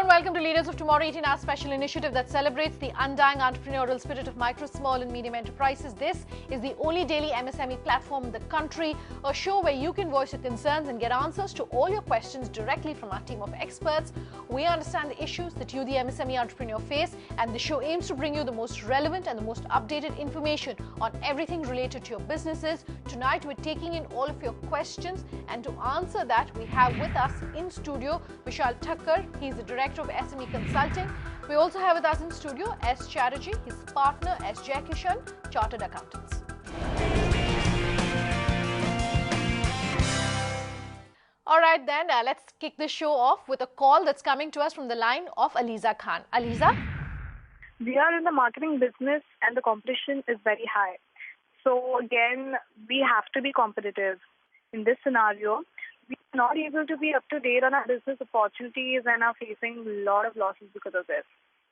and welcome to Leaders of Tomorrow 18 Hour special initiative that celebrates the undying entrepreneurial spirit of micro, small and medium enterprises. This is the only daily MSME platform in the country, a show where you can voice your concerns and get answers to all your questions directly from our team of experts. We understand the issues that you, the MSME entrepreneur, face, and the show aims to bring you the most relevant and the most updated information on everything related to your businesses. Tonight, we're taking in all of your questions, and to answer that, we have with us in studio Vishal Thakkar. He's the Director of SME Consulting. We also have with us in studio S. Chatterjee, his partner S. Jaikishan, Chartered Accountants. All right then, let's kick this show off with a call that's coming to us from the line of Aliza Khan. Aliza? We are in the marketing business and the competition is very high. So again, we have to be competitive. In this scenario, we are not able to be up to date on our business opportunities and are facing a lot of losses because of this.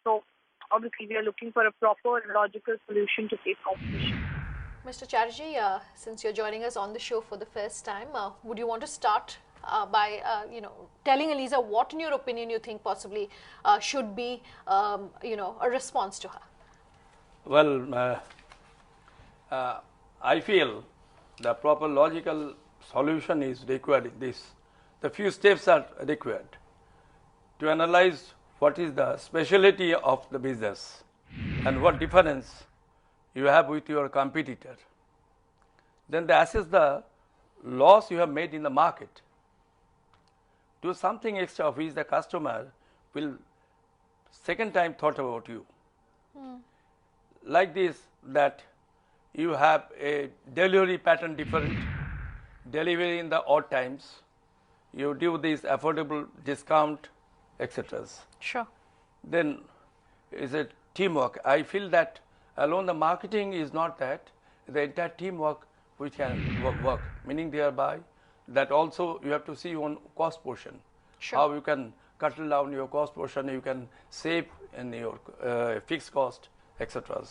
So obviously, we are looking for a proper logical solution to face competition. Mr. Chatterjee, since you're joining us on the show for the first time, would you want to start by telling Aliza what, in your opinion, you think possibly should be a response to her? Well, I feel the proper logical solution is required in this. The few steps are required to analyze what is the specialty of the business and what difference you have with your competitor. Then they assess the loss you have made in the market. Do something extra which the customer will second time thought about you. Like this, that you have a delivery pattern different, delivery in the odd times, you do this affordable discount, etc. Sure. Then is it teamwork. I feel that alone the marketing is not that, the entire teamwork which can work, meaning thereby that also you have to see on cost portion. Sure. How you can cut down your cost portion, you can save in your fixed cost, etc.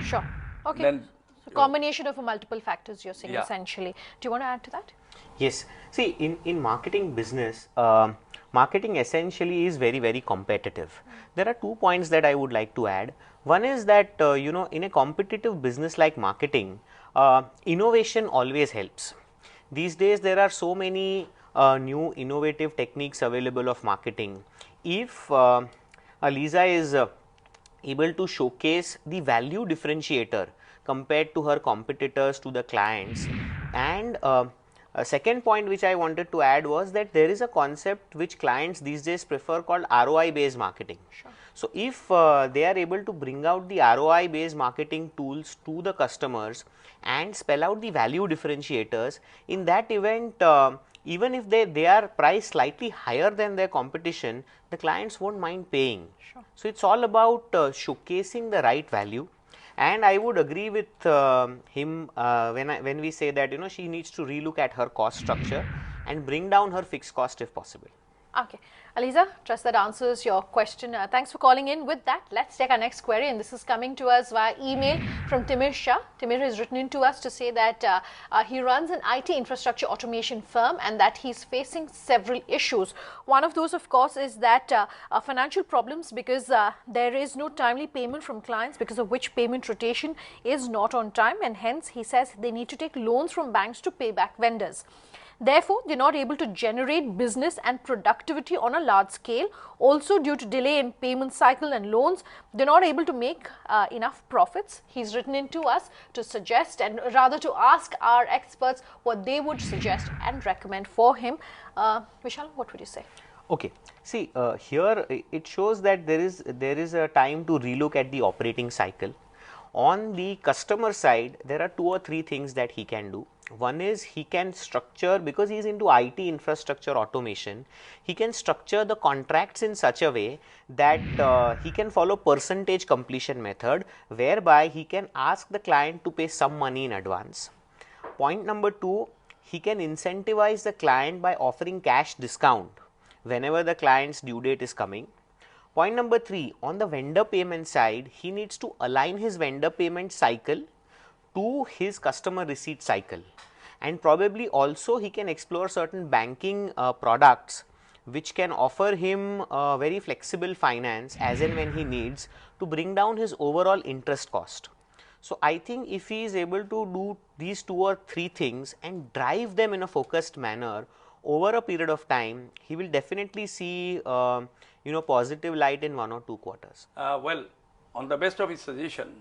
Sure. Okay. Then so combination of multiple factors, you're saying, Yeah. essentially. Do you want to add to that? Yes. See, in marketing business, marketing essentially is very, very competitive. There are 2 points that I would like to add. One is that, in a competitive business like marketing, innovation always helps. These days, there are so many new innovative techniques available of marketing. If Aliza is able to showcase the value differentiator compared to her competitors, to the clients, and a second point which I wanted to add was that there is a concept which clients these days prefer called ROI based marketing. Sure. So if they are able to bring out the ROI based marketing tools to the customers and spell out the value differentiators, in that event, even if they are priced slightly higher than their competition, the clients won't mind paying. Sure. So it's all about showcasing the right value. And I would agree with him when we say that she needs to relook at her cost structure and bring down her fixed cost if possible. Okay. Aliza, trust that answers your question. Thanks for calling in. With that, let's take our next query, and this is coming to us via email from Timir Shah. Timir has written in to us to say that he runs an IT infrastructure automation firm and that he's facing several issues. One of those, of course, is that financial problems, because there is no timely payment from clients, because of which payment rotation is not on time, and hence he says they need to take loans from banks to pay back vendors. Therefore, they're not able to generate business and productivity on a large scale. Also, due to delay in payment cycle and loans, they're not able to make enough profits. He's written in to us to suggest, and rather to ask our experts what they would suggest and recommend for him. Vishal, what would you say? Okay. See, here it shows that there is a time to relook at the operating cycle. On the customer side, there are 2 or 3 things that he can do. One is he can structure, because he is into IT infrastructure automation, he can structure the contracts in such a way that he can follow percentage completion method, whereby he can ask the client to pay some money in advance. Point number 2, he can incentivize the client by offering cash discount whenever the client's due date is coming. Point number 3, on the vendor payment side, he needs to align his vendor payment cycle to his customer receipt cycle, and probably also he can explore certain banking products which can offer him very flexible finance as and when he needs to bring down his overall interest cost. So, I think if he is able to do these 2 or 3 things and drive them in a focused manner over a period of time, he will definitely see positive light in 1 or 2 quarters. Well, on the best of his suggestion,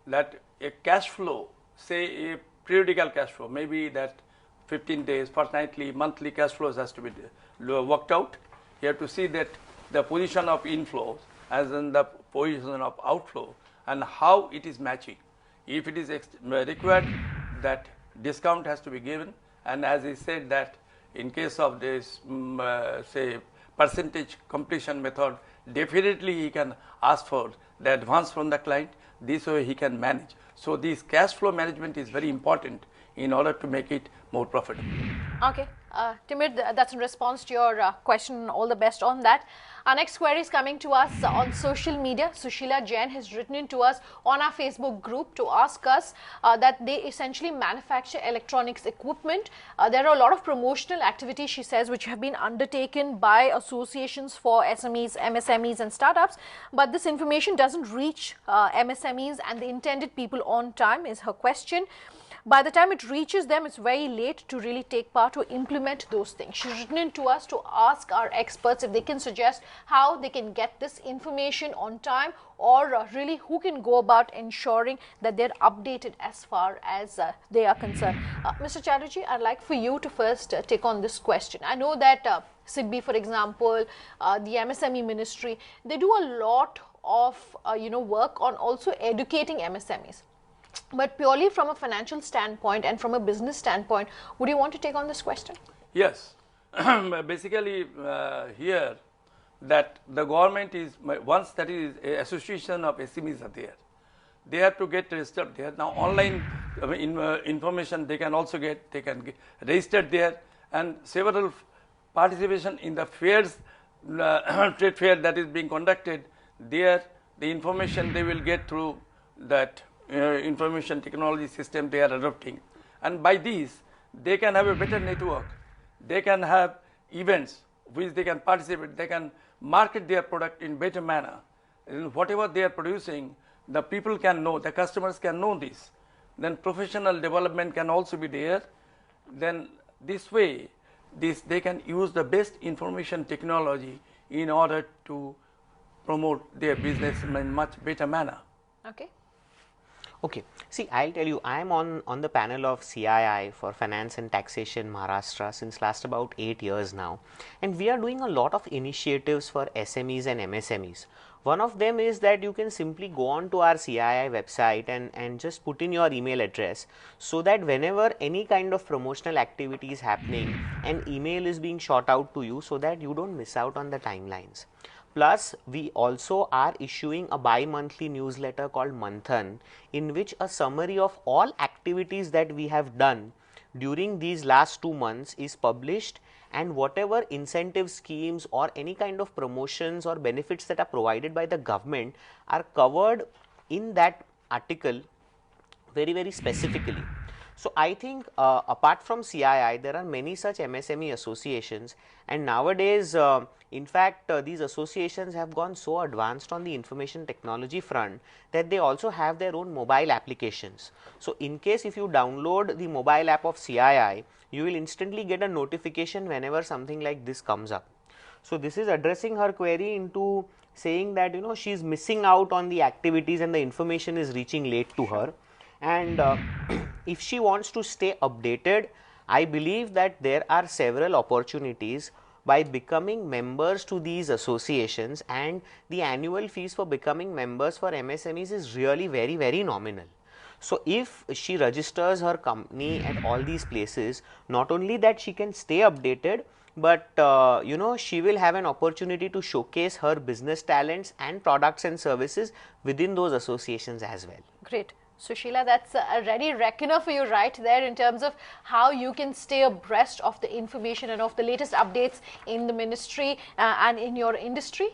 that a cash flow, say a periodical cash flow, maybe that 15 days, fortnightly, monthly cash flows has to be worked out. You have to see that the position of inflows as in the position of outflow and how it is matching. If it is required, that discount has to be given, and as he said that in case of this say percentage completion method, definitely he can ask for the advance from the client. This way he can manage. So this cash flow management is very important in order to make it more profitable. Okay, Timir, that's in response to your question. All the best on that. Our next query is coming to us on social media. Sushila Jain has written in to us on our Facebook group to ask us that they essentially manufacture electronics equipment. There are a lot of promotional activities, she says, which have been undertaken by associations for SMEs, MSMEs and startups, but this information doesn't reach MSMEs and the intended people on time, is her question. By the time it reaches them, it's very late to really take part or implement those things. She's written in to us to ask our experts if they can suggest how they can get this information on time, or really who can go about ensuring that they're updated as far as they are concerned. Mr. Chatterjee, I'd like for you to first take on this question. I know that SIDBI, for example, the MSME ministry, they do a lot of work on also educating MSMEs. But purely from a financial standpoint and from a business standpoint, would you want to take on this question? Yes. Basically, here that the government is, once that is a association of SMEs are there, they have to get registered. They have now online information they can also get, they can get registered there, and several participation in the fairs, trade fair that is being conducted there, the information they will get through that information technology system they are adopting, and by these they can have a better network, they can have events which they can participate, they can market their product in better manner. And whatever they are producing, the people can know, the customers can know this, then professional development can also be there. Then this way they can use the best information technology in order to promote their business in a much better manner. Okay. Okay, see, I'll tell you, I am on the panel of CII for Finance and Taxation Maharashtra since last about 8 years now, and we are doing a lot of initiatives for SMEs and MSMEs. One of them is that you can simply go on to our CII website and just put in your email address, so that whenever any kind of promotional activity is happening, an email is being shot out to you so that you don't miss out on the timelines. Plus, we also are issuing a bi-monthly newsletter called Manthan, in which a summary of all activities that we have done during these last 2 months is published, and whatever incentive schemes or any kind of promotions or benefits that are provided by the government are covered in that article very, very specifically. So, I think apart from CII, there are many such MSME associations, and nowadays in fact these associations have gone so advanced on the information technology front that they also have their own mobile applications. So, in case if you download the mobile app of CII, you will instantly get a notification whenever something like this comes up. So, this is addressing her query into saying that she is missing out on the activities and the information is reaching late to her. And if she wants to stay updated, I believe that there are several opportunities by becoming members to these associations, and the annual fees for becoming members for MSMEs is really very, very nominal. So, if she registers her company at all these places, not only that she can stay updated, but she will have an opportunity to showcase her business talents and products and services within those associations as well. Great. Sushila, that's a ready reckoner for you right there in terms of how you can stay abreast of the information and of the latest updates in the ministry and in your industry.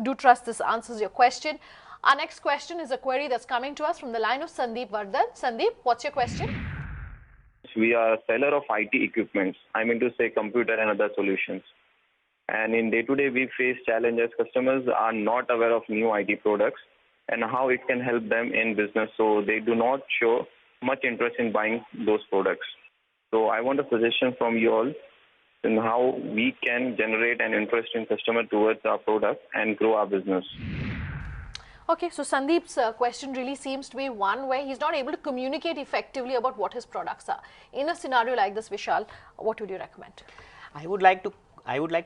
Do trust this answers your question. Our next question is a query that's coming to us from the line of Sandeep Vardhan. Sandeep, what's your question? we are a seller of IT equipments. I mean to say computer and other solutions. And in day-to-day, we face challenges. Customers are not aware of new IT products and how it can help them in business. So they do not show much interest in buying those products. So I want a suggestion from you all in how we can generate an interest in customer towards our product and grow our business. Okay, so Sandeep's question really seems to be one where he's not able to communicate effectively about what his products are. In a scenario like this, Vishal, what would you recommend? I would like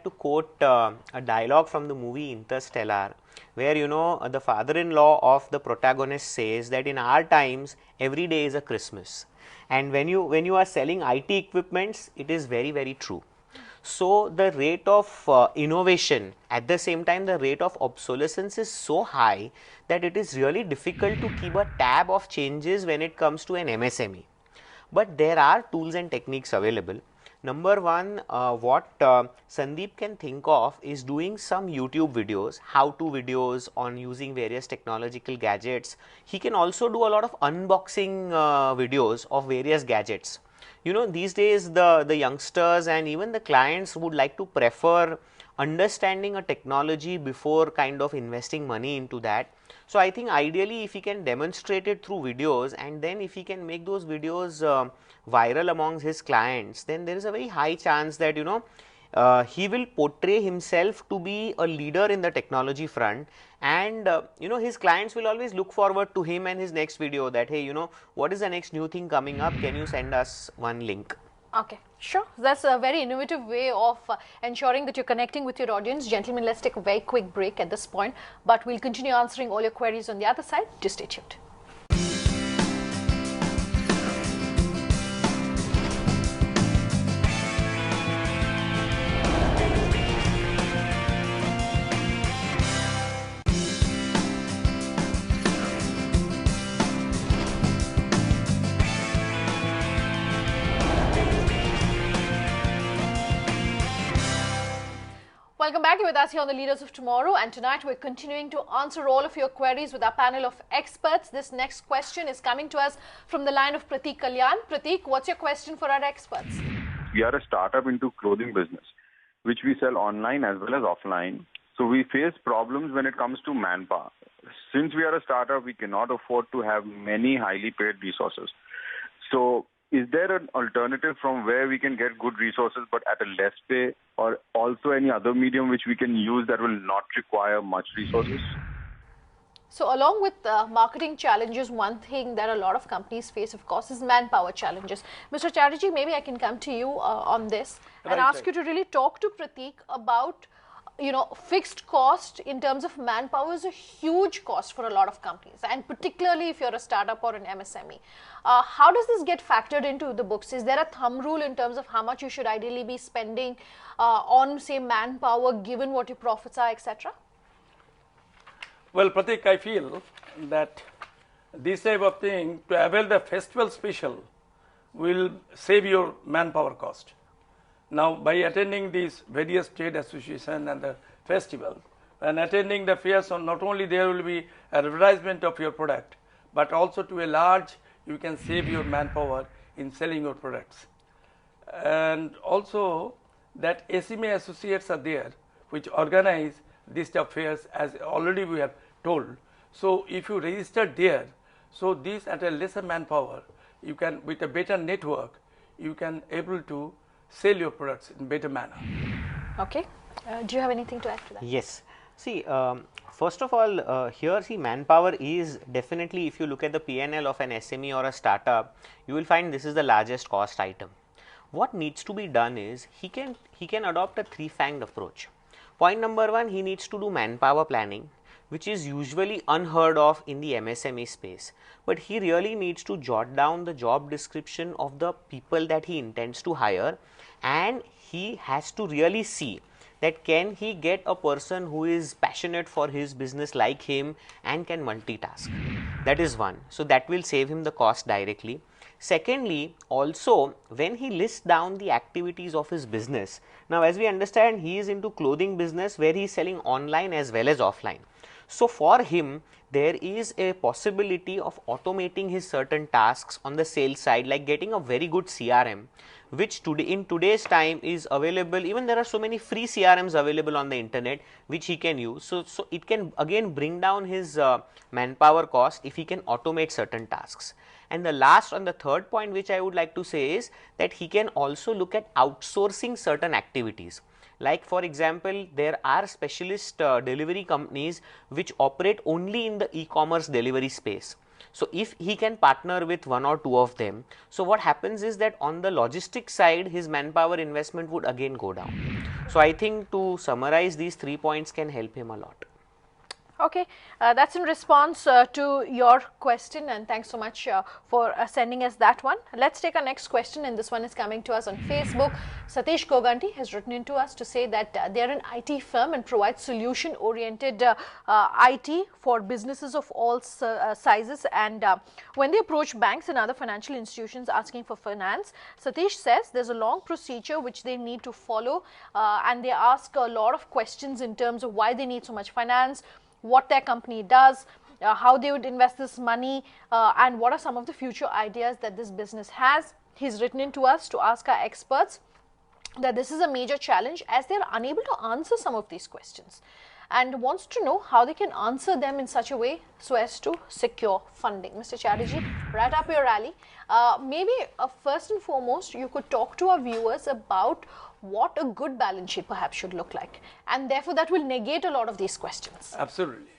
to quote a dialogue from the movie Interstellar, where the father-in-law of the protagonist says that in our times every day is a Christmas, and when you are selling IT equipments, it is very, very true. So the rate of innovation, at the same time the rate of obsolescence is so high that it is really difficult to keep a tab of changes when it comes to an MSME. But there are tools and techniques available. Number one, what Sandeep can think of is doing some YouTube videos, how-to videos on using various technological gadgets. He can also do a lot of unboxing videos of various gadgets. These days the youngsters and even the clients would like to prefer understanding a technology before kind of investing money into that. So I think ideally if he can demonstrate it through videos, and then if he can make those videos viral amongst his clients, then there is a very high chance that he will portray himself to be a leader in the technology front, and his clients will always look forward to him and his next video that, hey, what is the next new thing coming up, can you send us one link? Okay, sure. That's a very innovative way of ensuring that you're connecting with your audience. Gentlemen, let's take a very quick break at this point, but we'll continue answering all your queries on the other side. Just stay tuned. Welcome back. You're with us here on the Leaders of Tomorrow, and tonight we're continuing to answer all of your queries with our panel of experts. This next question is coming to us from the line of Pratik Kalyan. Pratik, what's your question for our experts? We are a startup into clothing business, which we sell online as well as offline. So we face problems when it comes to manpower. Since we are a startup, we cannot afford to have many highly paid resources. So is there an alternative from where we can get good resources but at a less pay, or also any other medium which we can use that will not require much resources? So along with marketing challenges, one thing that a lot of companies face, of course, is manpower challenges. Mr. Chatterjee, maybe I can come to you on this and ask you to really talk to Pratik about fixed cost in terms of manpower is a huge cost for a lot of companies, and particularly if you're a startup or an MSME. How does this get factored into the books? Is there a thumb rule in terms of how much you should ideally be spending on, say, manpower, given what your profits are, etc.? Well, Pratik, I feel that this type of thing, to avail the festival special, will save your manpower cost. Now, by attending these various trade associations and the festival, and attending the fairs, on not only there will be advertisement of your product, but also to a large, you can save your manpower in selling your products. And also that SME associates are there, which organize these type of fairs, as already we have told. So if you register there, so this at a lesser manpower, you can, with a better network, you can able to sell your products in better manner. Okay. Do you have anything to add to that? Yes. See, first of all, here manpower is definitely, if you look at the P&L of an SME or a startup, you will find this is the largest cost item. What needs to be done is he can adopt a three-fanged approach. Point number one, he needs to do manpower planning, which is usually unheard of in the MSME space. But he really needs to jot down the job description of the people that he intends to hire, and he has to really see that can he get a person who is passionate for his business like him and can multitask. That is one. So that will save him the cost directly. Secondly, also when he lists down the activities of his business, now as we understand, he is into clothing business where he is selling online as well as offline. So for him, there is a possibility of automating his certain tasks on the sales side, like getting a very good CRM, which today in today's time is available. Even there are so many free CRMs available on the internet which he can use. So it can again bring down his manpower cost if he can automate certain tasks. And the last and the third point which I would like to say is that he can also look at outsourcing certain activities. Like for example, there are specialist delivery companies which operate only in the e-commerce delivery space. So if he can partner with one or two of them, so what happens is that on the logistics side, his manpower investment would again go down. So I think to summarize, these 3 points can help him a lot. Okay, that's in response to your question, and thanks so much for sending us that one. Let's take our next question, and this one is coming to us on Facebook. Satish Koganti has written in to us to say that they are an IT firm and provide solution-oriented IT for businesses of all sizes, and when they approach banks and other financial institutions asking for finance, Satish says there's a long procedure which they need to follow, and they ask a lot of questions in terms of why they need so much finance, what their company does, how they would invest this money, and what are some of the future ideas that this business has. He's written in to us to ask our experts that this is a major challenge as they are unable to answer some of these questions, and wants to know how they can answer them in such a way so as to secure funding. Mr. Chatterjee, right up your alley. Maybe first and foremost, you could talk to our viewers about what a good balance sheet perhaps should look like, and therefore that will negate a lot of these questions. Absolutely.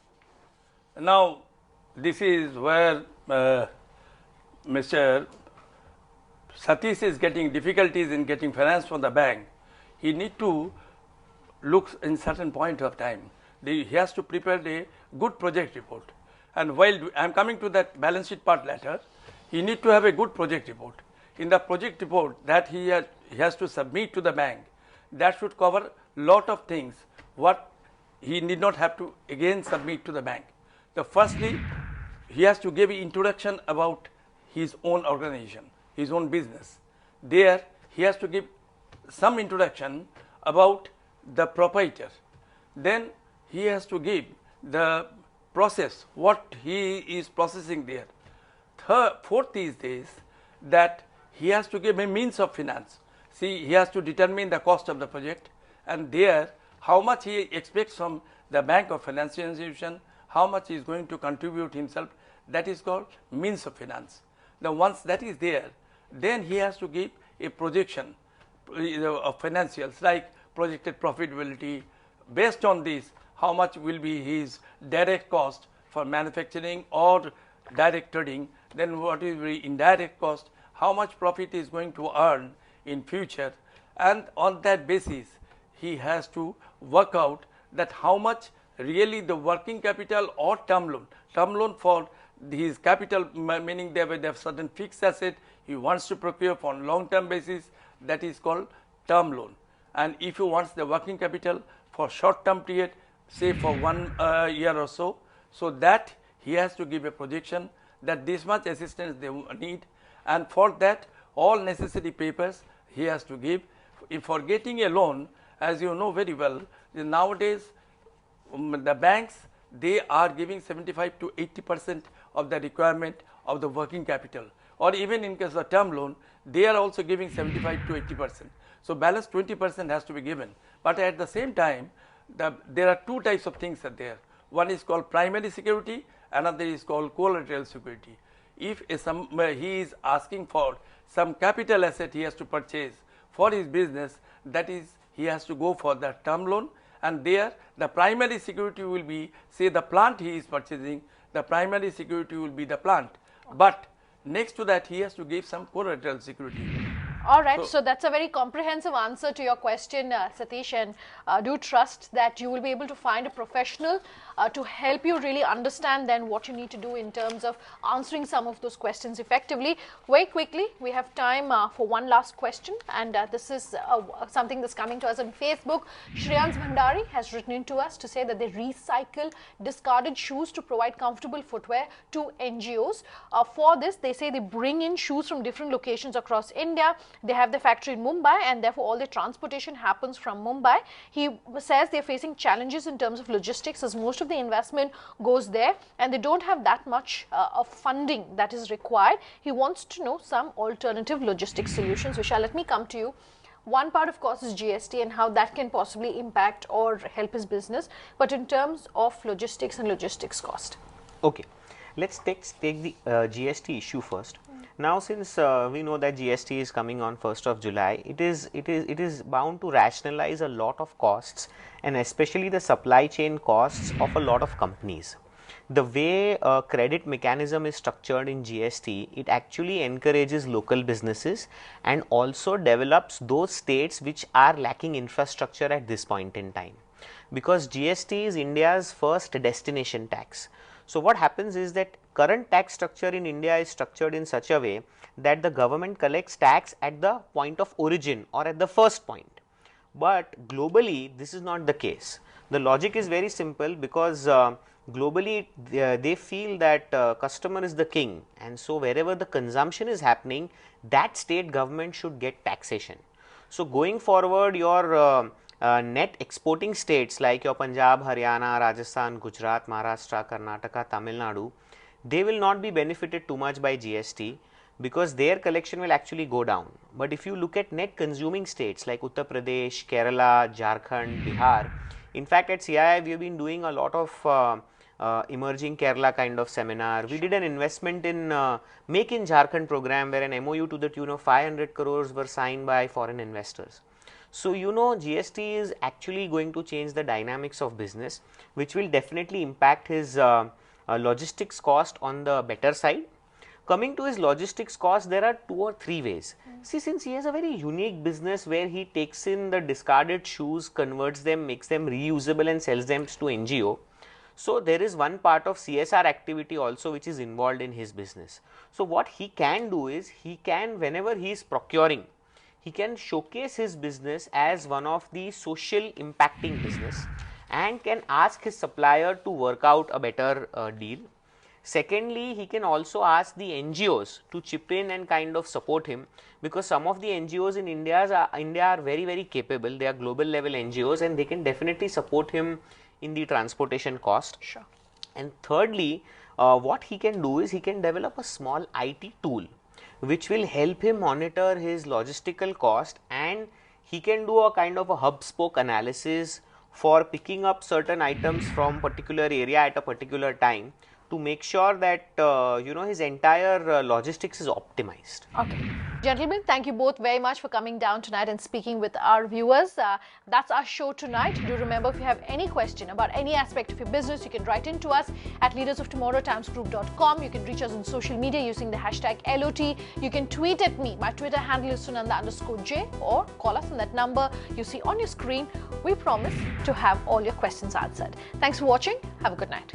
Now, this is where Mr. Satish is getting difficulties in getting finance from the bank. He need to look in certain point of time. He has to prepare a good project report. And while I am coming to that balance sheet part later, he need to have a good project report. In the project report that he has to submit to the bank, that should cover lot of things what he need not have to again submit to the bank. The firstly, he has to give an introduction about his own organization, his own business. There he has to give some introduction about the proprietor. Then he has to give the process, what he is processing there. Fourth is this, that he has to give a means of finance. See, he has to determine the cost of the project, and there how much he expects from the bank or financial institution, how much he is going to contribute himself. That is called means of finance. Now once that is there, then he has to give a projection of financials like projected profitability. Based on this, how much will be his direct cost for manufacturing or direct trading, then what is the indirect cost, how much profit is going to earn in future, and on that basis he has to work out that how much really the working capital or term loan for his capital, meaning they have certain fixed asset he wants to procure for long term basis, that is called term loan. And if he wants the working capital for short term period, say for 1 year or so, so that he has to give a projection that this much assistance they need, and for that all necessary papers he has to give. If for getting a loan, as you know very well, nowadays the banks, they are giving 75 to 80% of the requirement of the working capital, or even in case of term loan they are also giving 75 to 80%. So balance 20% has to be given, but at the same time there are two types of things are there. One is called primary security, another is called collateral security. If he is asking for some capital asset he has to purchase for his business, that is he has to go for the term loan, and there the primary security will be, say the plant he is purchasing, the primary security will be the plant, but next to that he has to give some collateral security. All right, so that's a very comprehensive answer to your question, Satish, and do trust that you will be able to find a professional to help you really understand then what you need to do in terms of answering some of those questions effectively. Very quickly, we have time for one last question, and this is something that's coming to us on Facebook. Shreyans Bhandari has written in to us to say that they recycle discarded shoes to provide comfortable footwear to NGOs. For this, they say they bring in shoes from different locations across India. They have their factory in Mumbai, and therefore all their transportation happens from Mumbai. He says they're facing challenges in terms of logistics, as most of the investment goes there and they don't have that much of funding that is required. He wants to know some alternative logistics solutions. Vishal, let me come to you. One part, of course, is GST and how that can possibly impact or help his business. But in terms of logistics and logistics cost. Okay, let's take the GST issue first. Now, since we know that GST is coming on 1st of July, it is bound to rationalize a lot of costs, and especially the supply chain costs of a lot of companies. The way credit mechanism is structured in GST, it actually encourages local businesses and also develops those states which are lacking infrastructure at this point in time, because GST is India's first destination tax. So what happens is that current tax structure in India is structured in such a way that the government collects tax at the point of origin or at the first point. But globally, this is not the case. The logic is very simple, because globally they feel that customer is the king, and so wherever the consumption is happening, that state government should get taxation. So going forward, your net exporting states like your Punjab, Haryana, Rajasthan, Gujarat, Maharashtra, Karnataka, Tamil Nadu, they will not be benefited too much by GST, because their collection will actually go down. But if you look at net consuming states like Uttar Pradesh, Kerala, Jharkhand, Bihar, in fact at CII we have been doing a lot of emerging Kerala kind of seminar. We did an investment in Make in Jharkhand program, where an MOU to the tune of 500 crores were signed by foreign investors. So, you know, GST is actually going to change the dynamics of business, which will definitely impact his logistics cost on the better side. Coming to his logistics cost, there are 2 or 3 ways. See, since he has a very unique business where he takes in the discarded shoes, converts them, makes them reusable and sells them to NGO. So there is one part of CSR activity also which is involved in his business. So what he can do is, he can, whenever he is procuring, he can showcase his business as one of the social impacting business and can ask his supplier to work out a better deal. Secondly, he can also ask the NGOs to chip in and kind of support him, because some of the NGOs in India are very, very capable. They are global level NGOs and they can definitely support him in the transportation cost. Sure. And thirdly, what he can do is he can develop a small IT tool which will help him monitor his logistical cost, and he can do a kind of a hub spoke analysis for picking up certain items from particular area at a particular time, to make sure that you know, his entire logistics is optimized. Okay. Gentlemen, thank you both very much for coming down tonight and speaking with our viewers. That's our show tonight. Do remember, if you have any question about any aspect of your business, you can write in to us at leadersoftomorrowtimesgroup.com. You can reach us on social media using the hashtag LOT. You can tweet at me. My Twitter handle is Sunanda_J, or call us on that number you see on your screen. We promise to have all your questions answered. Thanks for watching. Have a good night.